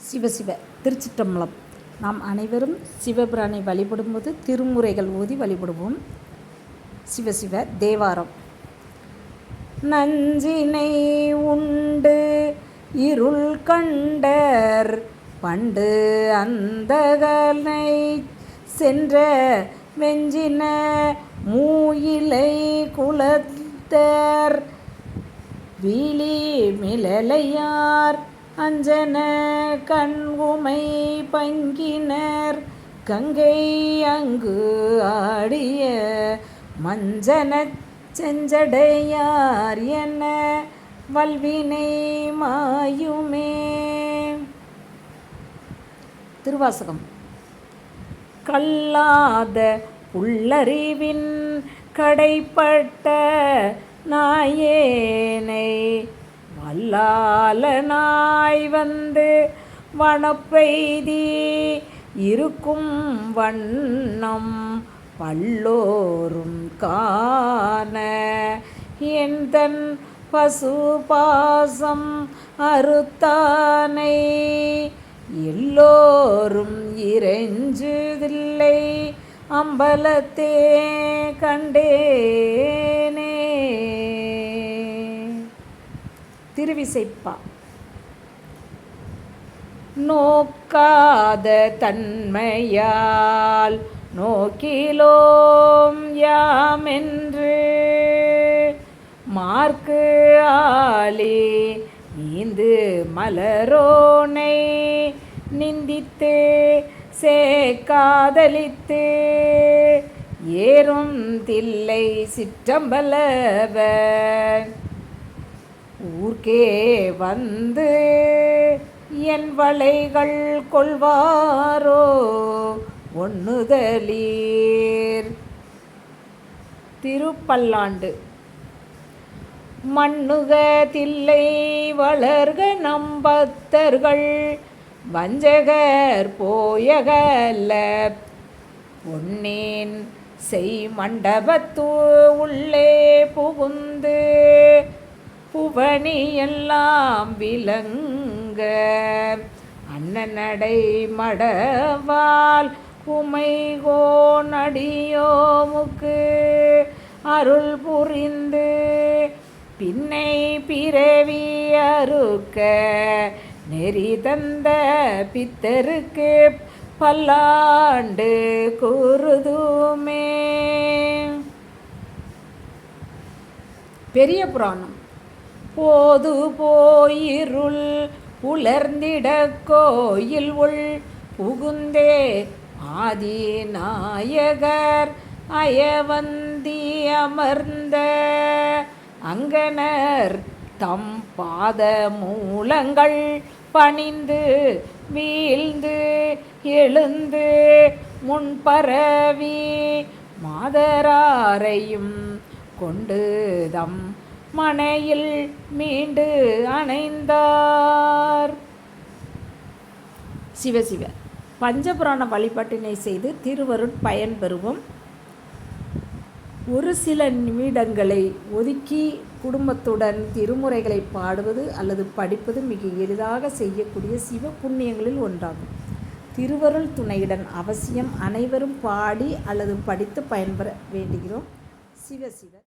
சிவசிவ திருச்சிற்றம்பலம். நாம் அனைவரும் சிவபிரானை வழிபடும்போது திருமுறைகள் ஓதி வழிபடுவோம். சிவசிவ தேவாரம். நஞ்சினை உண்டு இருள் கண்டர் பண்டு அந்தகனை சென்ற வெஞ்சின மூயிலை குலத்தர் வீழி மிளலையார் அஞ்சன கண்குமை பங்கினர் கங்கை அங்கு ஆடிய மஞ்சனச் செஞ்சடையார் என வல்வினை மாயுமே. திருவாசகம். கல்லாத புல்லறிவின் கடைப்பட்ட நாயேனை வல்லாளனாய் வந்து வனப்பெய்தி இருக்கும் வண்ணம் பல்லோரும் காண எந்தன் பசுபாசம் அறுத்தானை எல்லோரும் இறைஞ்சுதில்லை அம்பலத்தே கண்டேனே. திருவிசைப்பா. நோக்காத தன்மையால் நோக்கிலோம் யாமென்று மார்க்கு ஆளி நீந்து மலரோனை நிந்தித்து சேக்காதலித்து ஏறும் தில்லை சிற்றம்பலவர் ஊர்க்கே வந்து என் வளைகள் கொள்வாரோ ஒண்ணுதலீர். திருப்பல்லாண்டு. மண்ணுக தில்லை வளர்க நம்பத்தர்கள் வஞ்சகர் போயகல்ல பொன்னேன் செய் மண்டபத்து உள்ளே புகுந்து புவனி எல்லாம் விளங்க அன்னநடை மடவால் உமைகோ நடியோமுக்கு அருள் புரிந்து பின்னை பிறவி அறுக்க நெறி தந்த பித்தருக்கு பல்லாண்டு கூறுதுமே. பெரிய புராணம். போது போயிருள் உலர்ந்திட கோயில் உள் புகுந்தே ஆதிநாயகர் அயவந்தி அமர்ந்த அங்கனர் தம் பாத மூலங்கள் பணிந்து வீழ்ந்து எழுந்து முன்பரவி மாதராரையும் கொண்டு தம் மனையில் மீண்டு அணைந்தார். சிவசிவ. பஞ்சபுராண வழிபாட்டினை செய்து திருவருட் பயன் பெறுவோம். ஒரு சில நிமிடங்களை ஒதுக்கி குடும்பத்துடன் திருமுறைகளை பாடுவது அல்லது படிப்பது மிக எளிதாக செய்யக்கூடிய சிவ புண்ணியங்களில் ஒன்றாகும். திருவருள் துணையுடன் அவசியம் அனைவரும் பாடி அல்லது படித்து பயன்பெற வேண்டுகிறோம். சிவசிவ.